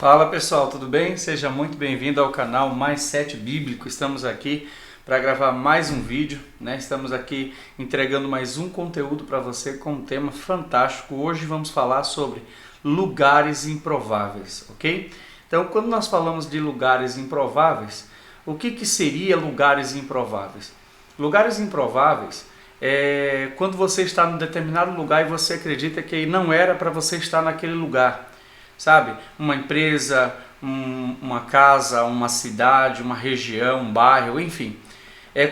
Fala pessoal, tudo bem? Seja muito bem-vindo ao canal Mais 7 Bíblico. Estamos aqui para gravar mais um vídeo, né? Estamos aqui entregando mais um conteúdo para você com um tema fantástico. Hoje vamos falar sobre lugares improváveis, ok? Então, quando nós falamos de lugares improváveis, o que seria lugares improváveis? Lugares improváveis é quando você está em determinado lugar e você acredita que não era para você estar naquele lugar. Sabe, uma empresa, uma casa, uma cidade, uma região, um bairro, enfim.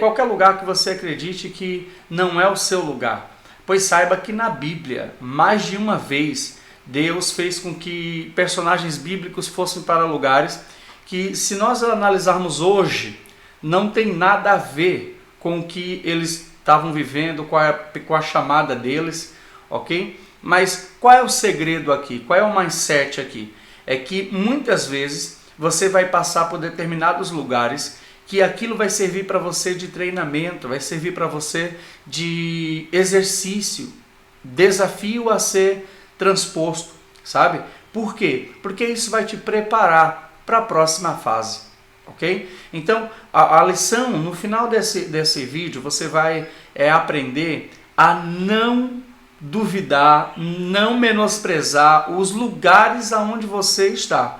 Qualquer lugar que você acredite que não é o seu lugar. Pois saiba que na Bíblia, mais de uma vez, Deus fez com que personagens bíblicos fossem para lugares que, se nós analisarmos hoje, não tem nada a ver com o que eles estavam vivendo, com a chamada deles, ok? Mas qual é o segredo aqui? Qual é o mindset aqui? É que muitas vezes você vai passar por determinados lugares que aquilo vai servir para você de treinamento, vai servir para você de exercício, desafio a ser transposto, sabe? Por quê? Porque isso vai te preparar para a próxima fase, ok? Então, a lição, no final desse vídeo, você vai aprender a não duvidar, não menosprezar os lugares aonde você está,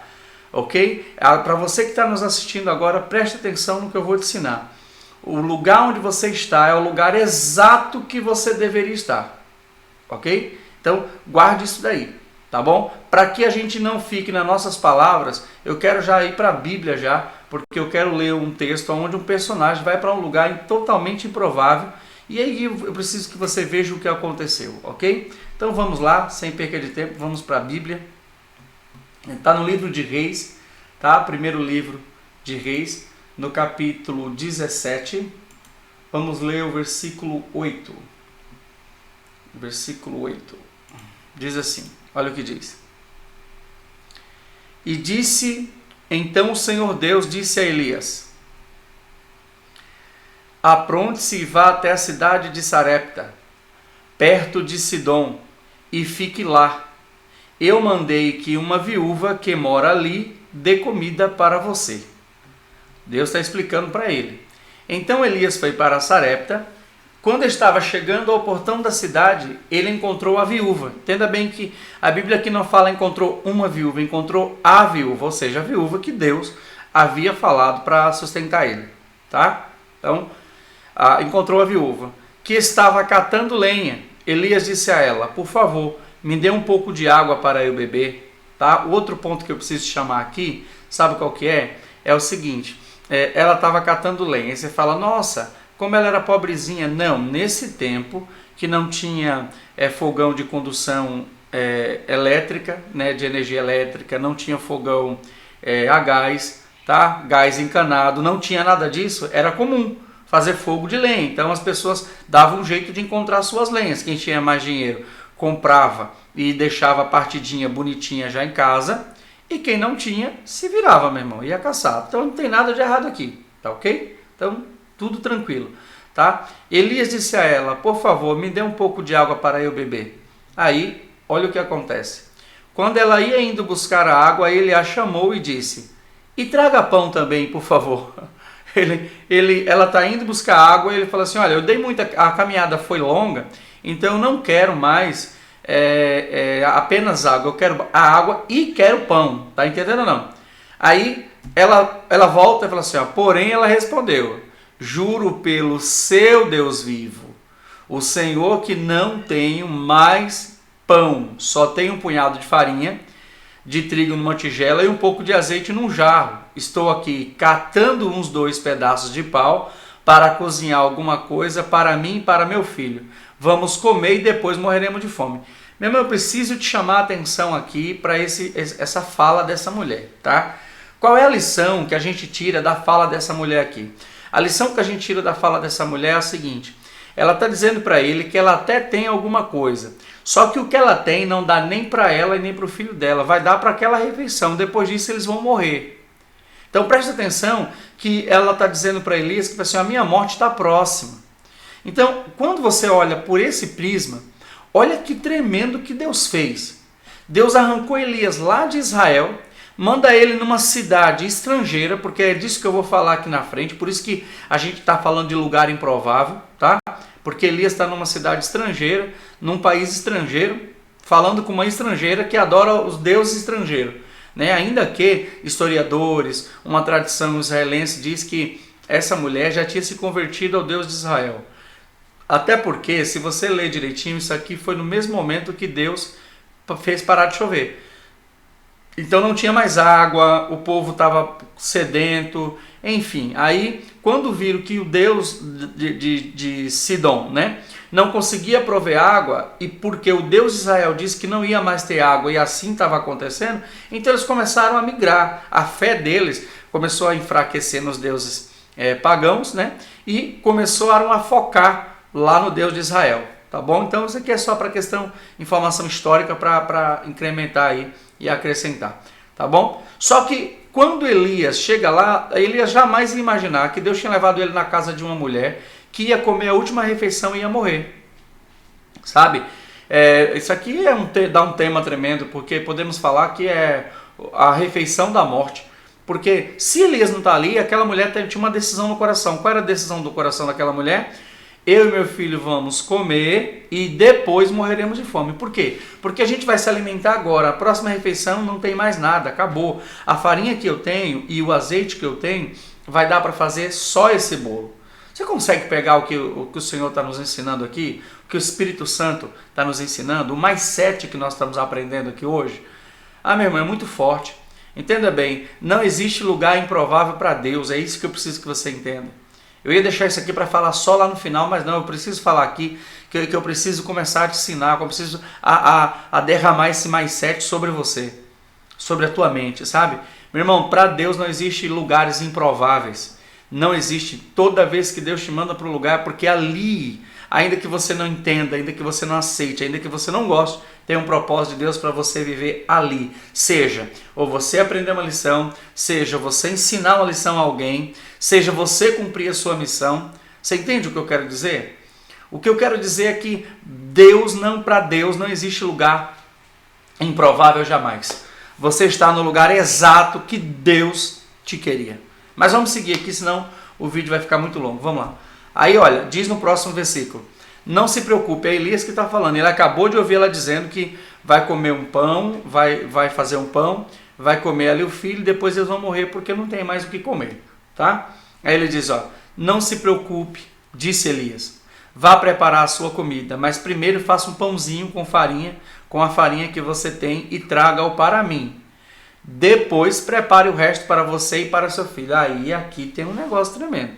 ok? Para você que está nos assistindo agora, preste atenção no que eu vou te ensinar. O lugar onde você está é o lugar exato que você deveria estar, ok? Então, guarde isso daí, tá bom? Para que a gente não fique nas nossas palavras, eu quero já ir para a Bíblia já, porque eu quero ler um texto onde um personagem vai para um lugar totalmente improvável. E aí eu preciso que você veja o que aconteceu, ok? Então vamos lá, sem perca de tempo, vamos para a Bíblia. Está no livro de Reis, tá? Primeiro livro de Reis, no capítulo 17. Vamos ler o versículo 8. Versículo 8. Diz assim, olha o que diz. E disse, então o Senhor Deus disse a Elias: apronte-se e vá até a cidade de Sarepta, perto de Sidom, e fique lá. Eu mandei que uma viúva que mora ali dê comida para você. Deus está explicando para ele. Então Elias foi para Sarepta. Quando estava chegando ao portão da cidade, ele encontrou a viúva. Entenda bem que a Bíblia aqui não fala encontrou uma viúva, encontrou a viúva, ou seja, a viúva que Deus havia falado para sustentar ele. Tá? Então, encontrou a viúva, que estava catando lenha. Elias disse a ela: por favor, me dê um pouco de água para eu beber. Tá? O outro ponto que eu preciso chamar aqui, sabe qual que é? É o seguinte, ela estava catando lenha. E você fala, nossa, como ela era pobrezinha. Não, nesse tempo que não tinha fogão de condução elétrica, né, de energia elétrica, não tinha fogão a gás, tá? Gás encanado, não tinha nada disso, era comum fazer fogo de lenha. Então as pessoas davam um jeito de encontrar suas lenhas. Quem tinha mais dinheiro comprava e deixava a partidinha bonitinha já em casa. E quem não tinha, se virava, meu irmão, ia caçar. Então não tem nada de errado aqui, tá ok? Então tudo tranquilo, tá? Elias disse a ela: por favor, me dê um pouco de água para eu beber. Aí, olha o que acontece. Quando ela ia indo buscar a água, ele a chamou e disse: e traga pão também, por favor. Ela está indo buscar água e ele fala assim: olha, eu dei a caminhada foi longa, então eu não quero mais apenas água, eu quero a água e quero pão, tá entendendo ou não? Aí ela volta e fala assim, porém ela respondeu: juro pelo seu Deus vivo, o Senhor, que não tenho mais pão, só tenho um punhado de farinha de trigo numa tigela e um pouco de azeite num jarro. Estou aqui catando uns 2 pedaços de pau para cozinhar alguma coisa para mim e para meu filho. Vamos comer e depois morreremos de fome. Meu irmão, eu preciso te chamar a atenção aqui para essa fala dessa mulher, tá? Qual é a lição que a gente tira da fala dessa mulher aqui? A lição que a gente tira da fala dessa mulher é a seguinte: ela está dizendo para ele que ela até tem alguma coisa, só que o que ela tem não dá nem para ela e nem para o filho dela, vai dar para aquela refeição, depois disso eles vão morrer. Então preste atenção que ela está dizendo para Elias que assim, a minha morte está próxima. Então, quando você olha por esse prisma, olha que tremendo que Deus fez. Deus arrancou Elias lá de Israel, manda ele numa cidade estrangeira, porque é disso que eu vou falar aqui na frente, por isso que a gente está falando de lugar improvável, tá? Porque Elias está numa cidade estrangeira, num país estrangeiro, falando com uma estrangeira que adora os deuses estrangeiros, né? Ainda que historiadores, uma tradição israelense diz que essa mulher já tinha se convertido ao Deus de Israel. Até porque, se você ler direitinho, isso aqui foi no mesmo momento que Deus fez parar de chover. Então não tinha mais água, o povo estava sedento, enfim. Aí, quando viram que o Deus de Sidom, né, não conseguia prover água, e porque o Deus de Israel disse que não ia mais ter água, e assim estava acontecendo, então eles começaram a migrar. A fé deles começou a enfraquecer nos deuses pagãos, né, e começaram a focar lá no Deus de Israel, tá bom? Então isso aqui é só para questão, informação histórica, para incrementar aí e acrescentar, tá bom? Só que quando Elias chega lá, Elias jamais ia imaginar que Deus tinha levado ele na casa de uma mulher que ia comer a última refeição e ia morrer, sabe? Isso aqui dá um tema tremendo, porque podemos falar que é a refeição da morte. Porque se Elias não está ali, aquela mulher tinha uma decisão no coração. Qual era a decisão do coração daquela mulher? Eu e meu filho vamos comer e depois morreremos de fome. Por quê? Porque a gente vai se alimentar agora. A próxima refeição não tem mais nada, acabou. A farinha que eu tenho e o azeite que eu tenho vai dar para fazer só esse bolo. Você consegue pegar o que o Senhor está nos ensinando aqui? O que o Espírito Santo está nos ensinando? O mais 7 que nós estamos aprendendo aqui hoje? Ah, meu irmão, é muito forte. Entenda bem, não existe lugar improvável para Deus. É isso que eu preciso que você entenda. Eu ia deixar isso aqui para falar só lá no final, mas não, eu preciso falar aqui que eu preciso começar a te ensinar, que eu preciso a derramar esse mais 7 sobre você, sobre a tua mente, sabe? Meu irmão, para Deus não existe lugares improváveis, não existe. Toda vez que Deus te manda para um lugar, porque ali, ainda que você não entenda, ainda que você não aceite, ainda que você não goste, tem um propósito de Deus para você viver ali. Seja ou você aprender uma lição, seja você ensinar uma lição a alguém, seja você cumprir a sua missão. Você entende o que eu quero dizer? O que eu quero dizer é que para Deus não existe lugar improvável jamais. Você está no lugar exato que Deus te queria. Mas vamos seguir aqui, senão o vídeo vai ficar muito longo. Vamos lá. Aí olha, diz no próximo versículo: não se preocupe, é Elias que está falando. Ele acabou de ouvir ela dizendo que vai comer um pão, vai fazer um pão, vai comer ali o filho, depois eles vão morrer porque não tem mais o que comer, tá? Aí ele diz, ó, não se preocupe, disse Elias, vá preparar a sua comida, mas primeiro faça um pãozinho com a farinha que você tem e traga-o para mim. Depois prepare o resto para você e para seu filho. Aí aqui tem um negócio tremendo.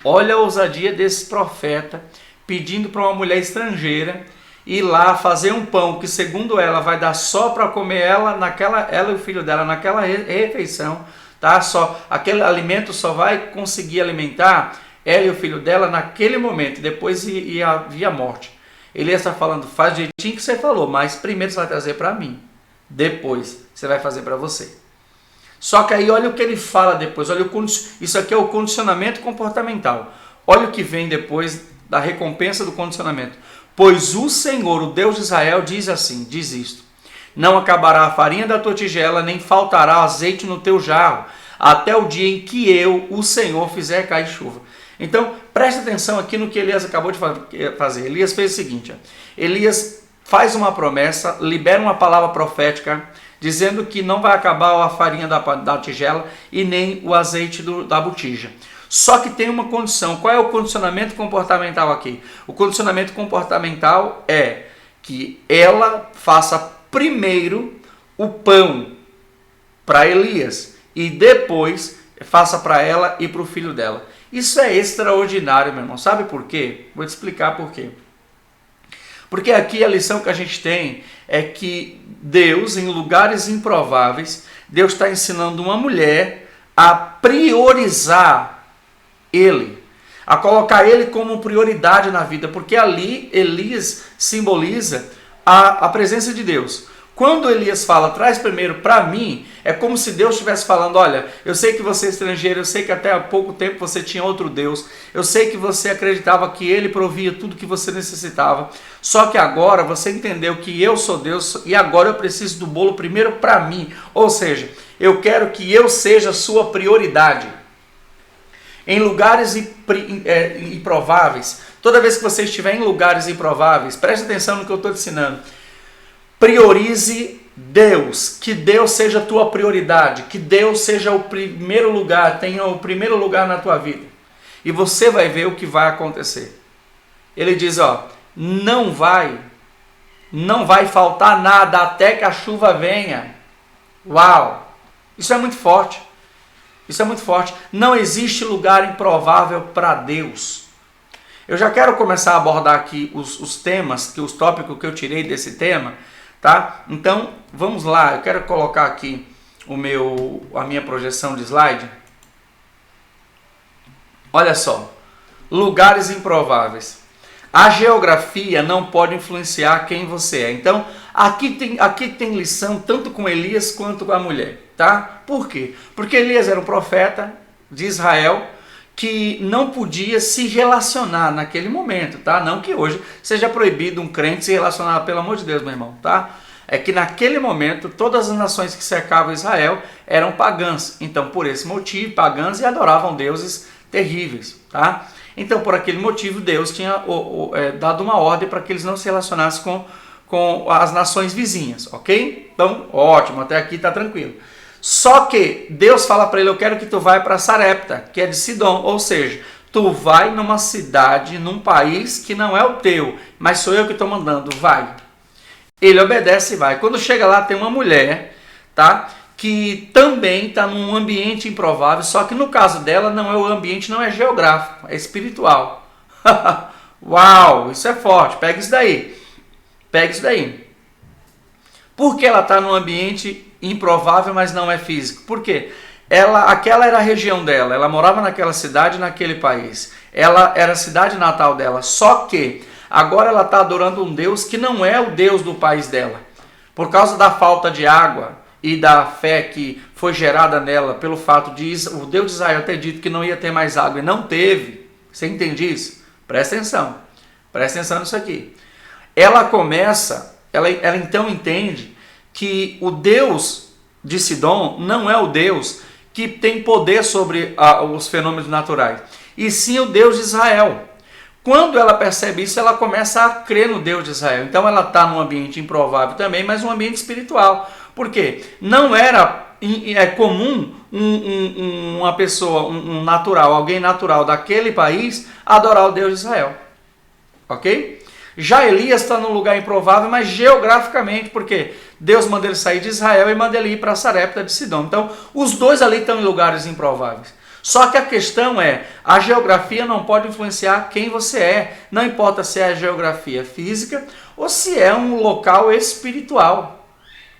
Olha a ousadia desse profeta, pedindo para uma mulher estrangeira ir lá fazer um pão que, segundo ela, vai dar só para comer ela e o filho dela naquela refeição, tá? Só aquele alimento só vai conseguir alimentar ela e o filho dela naquele momento, depois ia a morte. Ele está falando, faz do jeitinho que você falou, mas primeiro você vai trazer para mim, depois você vai fazer para você. Só que aí olha o que ele fala depois, isso aqui é o condicionamento comportamental. Olha o que vem depois da recompensa do condicionamento. Pois o Senhor, o Deus de Israel, diz assim, diz isto: não acabará a farinha da tua tigela, nem faltará azeite no teu jarro, até o dia em que eu, o Senhor, fizer cair chuva. Então, presta atenção aqui no que Elias acabou de fazer. Elias fez o seguinte, ó. Elias faz uma promessa, libera uma palavra profética, dizendo que não vai acabar a farinha da tigela e nem o azeite da botija. Só que tem uma condição. Qual é o condicionamento comportamental aqui? O condicionamento comportamental é que ela faça primeiro o pão para Elias e depois faça para ela e para o filho dela. Isso é extraordinário, meu irmão. Sabe por quê? Vou te explicar por quê. Porque aqui a lição que a gente tem é que Deus, em lugares improváveis, Deus está ensinando uma mulher a priorizar ele, a colocar ele como prioridade na vida, porque ali Elias simboliza a presença de Deus. Quando Elias fala, traz primeiro para mim, é como se Deus estivesse falando, olha, eu sei que você é estrangeiro, eu sei que até há pouco tempo você tinha outro Deus, eu sei que você acreditava que Ele provia tudo que você necessitava, só que agora você entendeu que eu sou Deus e agora eu preciso do bolo primeiro para mim, ou seja, eu quero que eu seja a sua prioridade. Em lugares improváveis, toda vez que você estiver em lugares improváveis, preste atenção no que eu estou te ensinando. Priorize Deus, que Deus seja a tua prioridade, que Deus seja o primeiro lugar, tenha o primeiro lugar na tua vida. E você vai ver o que vai acontecer. Ele diz, ó, não vai faltar nada até que a chuva venha. Uau! Isso é muito forte. Isso é muito forte. Não existe lugar improvável para Deus. Eu já quero começar a abordar aqui os temas, os tópicos que eu tirei desse tema, tá? Então, vamos lá. Eu quero colocar aqui a minha projeção de slide. Olha só. Lugares improváveis. A geografia não pode influenciar quem você é. Então, aqui tem lição tanto com Elias quanto com a mulher, tá? Por quê? Porque Elias era um profeta de Israel que não podia se relacionar naquele momento, tá? Não que hoje seja proibido um crente se relacionar, pelo amor de Deus, meu irmão, tá? É que naquele momento todas as nações que cercavam Israel eram pagãs. Então, por esse motivo, pagãs e adoravam deuses terríveis, tá? Então, por aquele motivo, Deus tinha dado uma ordem para que eles não se relacionassem com as nações vizinhas, ok? Então, ótimo, até aqui está tranquilo. Só que Deus fala para ele, eu quero que tu vai para Sarepta, que é de Sidom, ou seja, tu vai numa cidade, num país que não é o teu, mas sou eu que estou mandando, vai. Ele obedece e vai. Quando chega lá, tem uma mulher, tá? Que também está num ambiente improvável, só que no caso dela o ambiente não é geográfico, é espiritual. Uau, isso é forte, pega isso daí. Pega isso daí. Por que ela está num ambiente improvável, mas não é físico? Por quê? Aquela era a região dela, ela morava naquela cidade, naquele país. Ela era a cidade natal dela, só que agora ela está adorando um Deus que não é o Deus do país dela. Por causa da falta de água e da fé que foi gerada nela, pelo fato de o Deus de Israel ter dito que não ia ter mais água e não teve. Você entende isso? Presta atenção nisso aqui. Ela então entende que o Deus de Sidom não é o Deus que tem poder sobre os fenômenos naturais, e sim o Deus de Israel. Quando ela percebe isso, ela começa a crer no Deus de Israel. Então ela está num ambiente improvável também, mas um ambiente espiritual. Por quê? Não era comum uma pessoa, alguém natural daquele país, adorar o Deus de Israel. Ok? Já Elias está num lugar improvável, mas geograficamente, porque Deus manda ele sair de Israel e manda ele ir para Sarepta de Sidom. Então, os dois ali estão em lugares improváveis. Só que a questão a geografia não pode influenciar quem você é. Não importa se é a geografia física ou se é um local espiritual,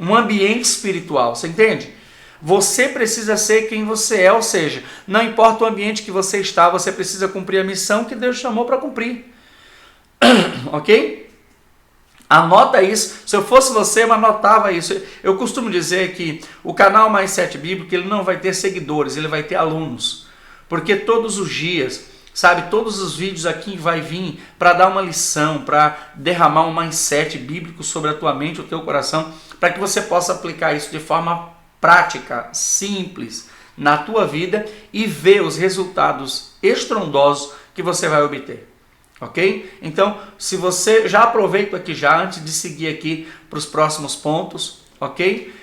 um ambiente espiritual, você entende? Você precisa ser quem você é, ou seja, não importa o ambiente que você está, você precisa cumprir a missão que Deus chamou para cumprir. Ok? Anota isso. Se eu fosse você, eu anotava isso. Eu costumo dizer que o canal Mais 7 Bíblico, ele não vai ter seguidores, ele vai ter alunos. Porque todos os dias, sabe, todos os vídeos aqui vai vir para dar uma lição, para derramar um mindset bíblico sobre a tua mente, o teu coração, para que você possa aplicar isso de forma prática, simples, na tua vida e ver os resultados estrondosos que você vai obter. Ok? Então, se você já aproveita aqui antes de seguir aqui para os próximos pontos, ok?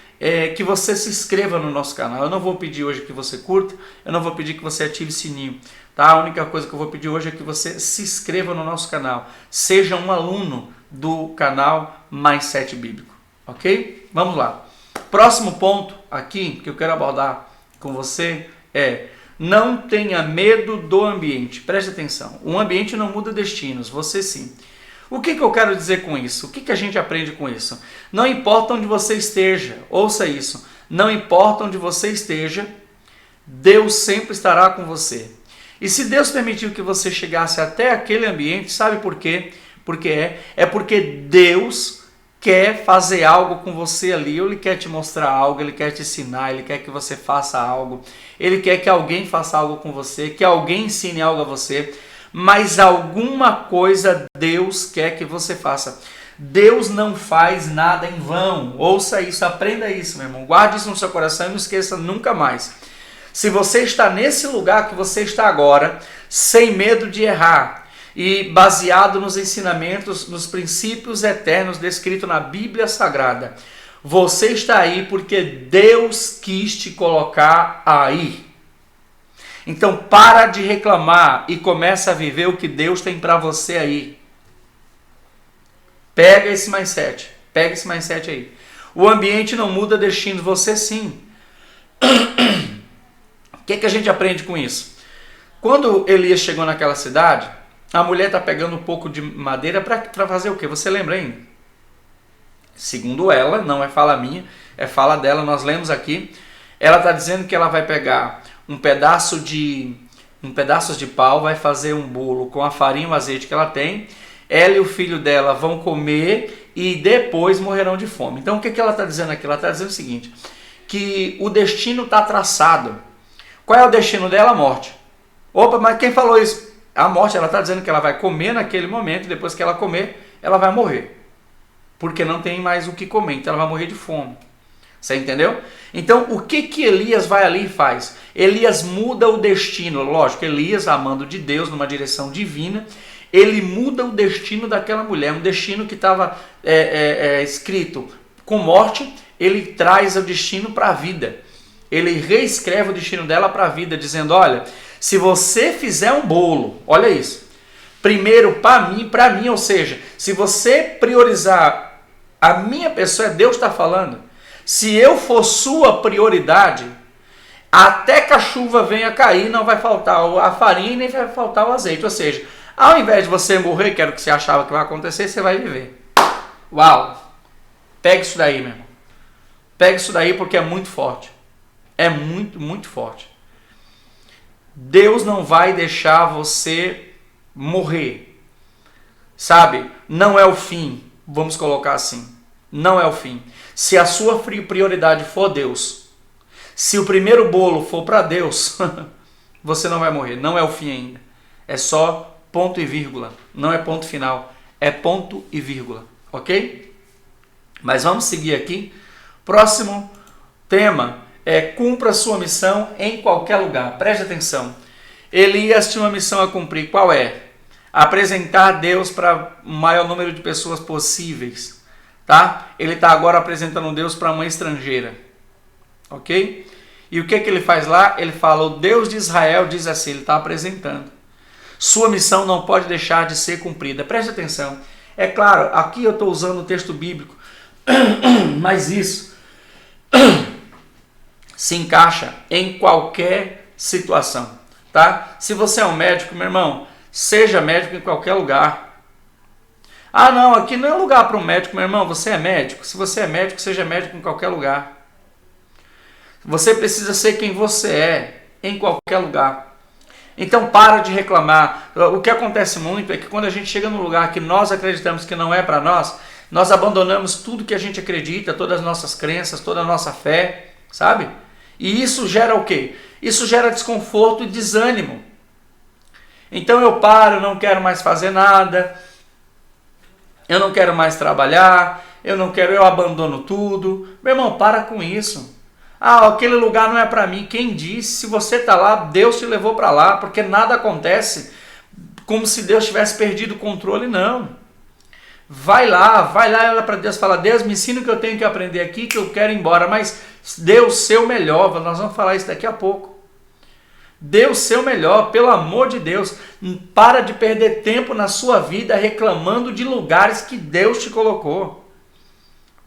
Que você se inscreva no nosso canal. Eu não vou pedir hoje que você curta, eu não vou pedir que você ative o sininho, tá? A única coisa que eu vou pedir hoje é que você se inscreva no nosso canal, seja um aluno do canal Mais 7 Bíblico, ok? Vamos lá. Próximo ponto aqui que eu quero abordar com você não tenha medo do ambiente. Preste atenção. O ambiente não muda destinos, você sim. O que eu quero dizer com isso? O que a gente aprende com isso? Não importa onde você esteja, ouça isso. Não importa onde você esteja, Deus sempre estará com você. E se Deus permitiu que você chegasse até aquele ambiente, sabe por quê? Porque Deus quer fazer algo com você ali, ou ele quer te mostrar algo, ele quer te ensinar, ele quer que você faça algo, ele quer que alguém faça algo com você, que alguém ensine algo a você, mas alguma coisa Deus quer que você faça. Deus não faz nada em vão. Ouça isso, aprenda isso, meu irmão. Guarde isso no seu coração e não esqueça nunca mais. Se você está nesse lugar que você está agora, sem medo de errar, e baseado nos ensinamentos, nos princípios eternos descritos na Bíblia Sagrada, você está aí porque Deus quis te colocar aí. Então para de reclamar e começa a viver o que Deus tem para você aí. Pega esse mindset aí. O ambiente não muda destino, você sim. O que a gente aprende com isso? Quando Elias chegou naquela cidade, a mulher está pegando um pouco de madeira para fazer o quê? Você lembra ainda? Segundo ela, não é fala minha, é fala dela, nós lemos aqui. Ela está dizendo que ela vai pegar um pedaço de pau, vai fazer um bolo com a farinha e o azeite que ela tem. Ela e o filho dela vão comer e depois morrerão de fome. Então o que ela está dizendo aqui? Ela está dizendo o seguinte, que o destino está traçado. Qual é o destino dela? A morte. Opa, mas quem falou isso? A morte. Ela está dizendo que ela vai comer naquele momento, depois que ela comer, ela vai morrer. Porque não tem mais o que comer, então ela vai morrer de fome. Você entendeu? Então o que Elias vai ali e faz? Elias muda o destino. Lógico, Elias, amando de Deus, numa direção divina, ele muda o destino daquela mulher. Um destino que estava escrito com morte, ele traz o destino para a vida. Ele reescreve o destino dela para a vida, dizendo, olha, se você fizer um bolo, olha isso, primeiro para mim, ou seja, se você priorizar a minha pessoa, Deus está falando, se eu for sua prioridade, até que a chuva venha cair, não vai faltar a farinha e nem vai faltar o azeite, ou seja, ao invés de você morrer, que era o que você achava que vai acontecer, você vai viver. Uau! Pega isso daí, meu irmão. Pega isso daí porque é muito forte. É muito, muito forte. Deus não vai deixar você morrer. Sabe? Não é o fim. Vamos colocar assim. Não é o fim. Se a sua prioridade for Deus, se o primeiro bolo for para Deus, você não vai morrer. Não é o fim ainda. É só ponto e vírgula. Não é ponto final. É ponto e vírgula. Ok? Mas vamos seguir aqui. Próximo tema é cumpra sua missão em qualquer lugar. Preste atenção. Elias tinha uma missão a cumprir. Qual é? Apresentar Deus para o maior número de pessoas possíveis. Tá? Ele está agora apresentando Deus para uma estrangeira. Ok? E o que ele faz lá? Ele fala, o Deus de Israel diz assim, ele está apresentando. Sua missão não pode deixar de ser cumprida. Preste atenção. É claro, aqui eu estou usando o texto bíblico, mas isso se encaixa em qualquer situação, tá? Se você é um médico, meu irmão, seja médico em qualquer lugar. Ah, não, aqui não é lugar para um médico, meu irmão, você é médico. Se você é médico, seja médico em qualquer lugar. Você precisa ser quem você é em qualquer lugar. Então para de reclamar. O que acontece muito é que quando a gente chega num lugar que nós acreditamos que não é para nós, nós abandonamos tudo que a gente acredita, todas as nossas crenças, toda a nossa fé, sabe? E isso gera o quê? Isso gera desconforto e desânimo. Então eu paro, não quero mais fazer nada, eu não quero mais trabalhar, eu abandono tudo. Meu irmão, para com isso. Ah, aquele lugar não é para mim. Quem disse? Se você está lá, Deus te levou para lá, porque nada acontece como se Deus tivesse perdido o controle, não. Vai lá para Deus, fala, Deus, me ensina o que eu tenho que aprender aqui, que eu quero ir embora, mas dê o seu melhor, nós vamos falar isso daqui a pouco. Dê o seu melhor, pelo amor de Deus, para de perder tempo na sua vida reclamando de lugares que Deus te colocou.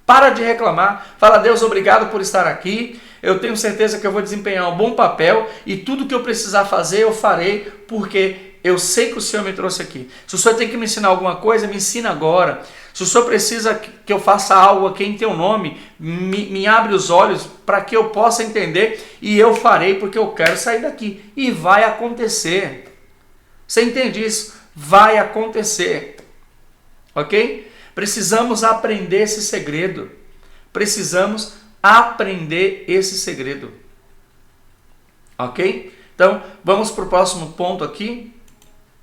Para de reclamar, fala, Deus, obrigado por estar aqui, eu tenho certeza que eu vou desempenhar um bom papel e tudo que eu precisar fazer eu farei, porque eu sei que o Senhor me trouxe aqui. Se o Senhor tem que me ensinar alguma coisa, me ensina agora. Se o Senhor precisa que eu faça algo aqui em teu nome, me abre os olhos para que eu possa entender e eu farei porque eu quero sair daqui. E vai acontecer. Você entende isso? Vai acontecer. Ok? Precisamos aprender esse segredo. Precisamos aprender esse segredo. Ok? Então, vamos para o próximo ponto aqui.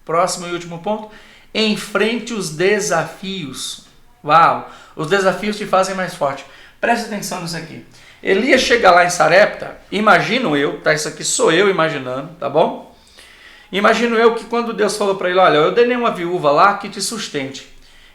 Próximo e último ponto. Enfrente os desafios. Uau! Os desafios te fazem mais forte. Preste atenção nisso aqui. Elias chega lá em Sarepta, imagino eu, tá? Isso aqui sou eu imaginando, tá bom? Imagino eu que quando Deus falou para ele, olha, eu dei uma viúva lá que te sustente.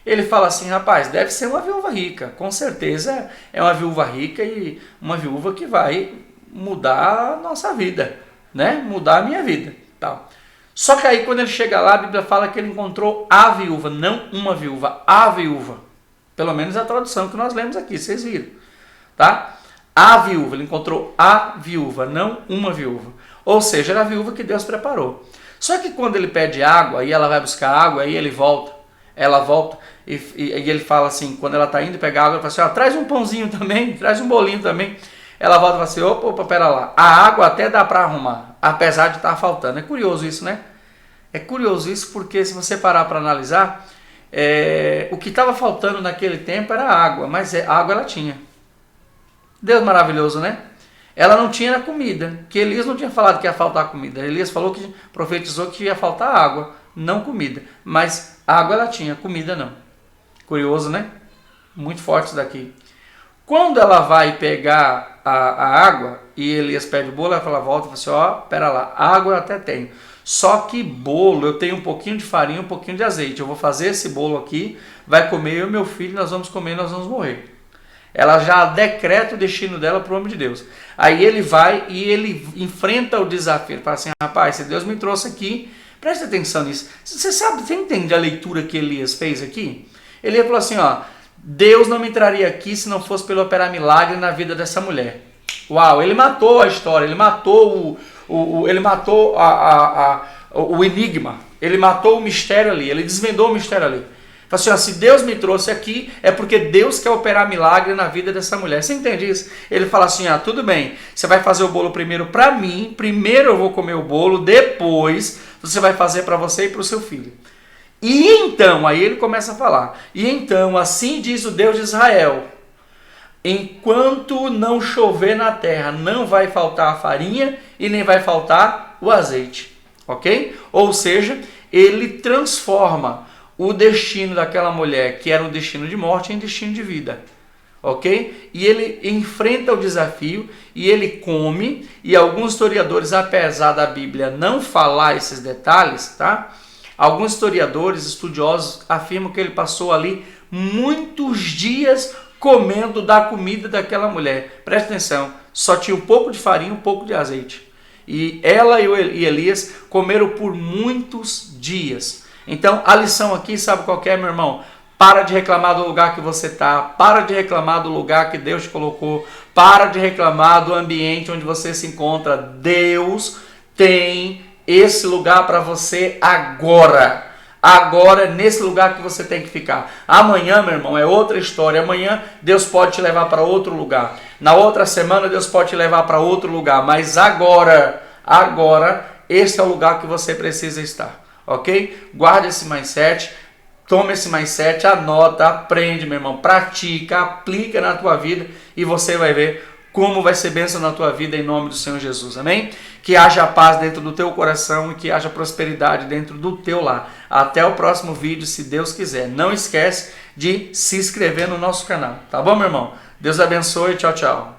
Ele fala assim, rapaz, deve ser uma viúva rica, com certeza é uma viúva rica e uma viúva que vai mudar a nossa vida, né? Mudar a minha vida, tal. Só que aí quando ele chega lá, a Bíblia fala que ele encontrou a viúva, não uma viúva, a viúva. Pelo menos a tradução que nós lemos aqui, vocês viram, tá? A viúva, ele encontrou a viúva, não uma viúva. Ou seja, era a viúva que Deus preparou. Só que quando ele pede água, e ela vai buscar água, aí ele volta, ela volta, e ele fala assim, quando ela está indo pegar água, ele fala assim, ó, traz um pãozinho também, traz um bolinho também. Ela volta e fala assim, opa, pera lá, a água até dá para arrumar, apesar de estar faltando. É curioso isso, né? É curioso isso porque se você parar para analisar, o que estava faltando naquele tempo era água, mas a água ela tinha. Deus maravilhoso, né? Ela não tinha na comida, que Elias não tinha falado que ia faltar comida. Elias falou que profetizou que ia faltar água, não comida. Mas água ela tinha, comida não. Curioso, né? Muito forte isso daqui. Quando ela vai pegar a água e Elias pede o bolo, ela fala, volta e fala assim, ó, pera lá, água eu até tenho. Só que bolo, eu tenho um pouquinho de farinha, um pouquinho de azeite. Eu vou fazer esse bolo aqui, vai comer eu e meu filho, nós vamos comer, nós vamos morrer. Ela já decreta o destino dela para o homem de Deus. Aí ele vai e ele enfrenta o desafio. Ele fala assim, rapaz, se Deus me trouxe aqui, preste atenção nisso. Você sabe, você entende a leitura que Elias fez aqui? Ele falou assim, ó, Deus não me traria aqui se não fosse pelo operar milagre na vida dessa mulher. Uau, ele matou a história, ele matou o enigma, ele matou o mistério ali, ele desvendou o mistério ali. Fala assim, ó, se Deus me trouxe aqui, é porque Deus quer operar milagre na vida dessa mulher. Você entende isso? Ele fala assim, ah, tudo bem, você vai fazer o bolo primeiro para mim, primeiro eu vou comer o bolo, depois você vai fazer para você e para o seu filho. E então, aí ele começa a falar, e então, assim diz o Deus de Israel, enquanto não chover na terra, não vai faltar a farinha e nem vai faltar o azeite, ok? Ou seja, ele transforma o destino daquela mulher, que era um destino de morte, em destino de vida, ok? E ele enfrenta o desafio e ele come, e alguns historiadores, apesar da Bíblia não falar esses detalhes, tá? Alguns historiadores, estudiosos, afirmam que ele passou ali muitos dias comendo da comida daquela mulher. Presta atenção, só tinha um pouco de farinha, um pouco de azeite. E ela e Elias comeram por muitos dias. Então, a lição aqui, sabe qual que é, meu irmão? Para de reclamar do lugar que você está, para de reclamar do lugar que Deus te colocou, para de reclamar do ambiente onde você se encontra. Deus tem esse lugar para você agora. Agora é nesse lugar que você tem que ficar. Amanhã, meu irmão, é outra história. Amanhã Deus pode te levar para outro lugar. Na outra semana Deus pode te levar para outro lugar. Mas agora, esse é o lugar que você precisa estar. Ok? Guarda esse mindset. Toma esse mindset, anota, aprende, meu irmão. Pratica, aplica na tua vida e você vai ver como vai ser bênção na tua vida em nome do Senhor Jesus, amém? Que haja paz dentro do teu coração e que haja prosperidade dentro do teu lar. Até o próximo vídeo, se Deus quiser. Não esquece de se inscrever no nosso canal, tá bom, meu irmão? Deus abençoe, tchau, tchau.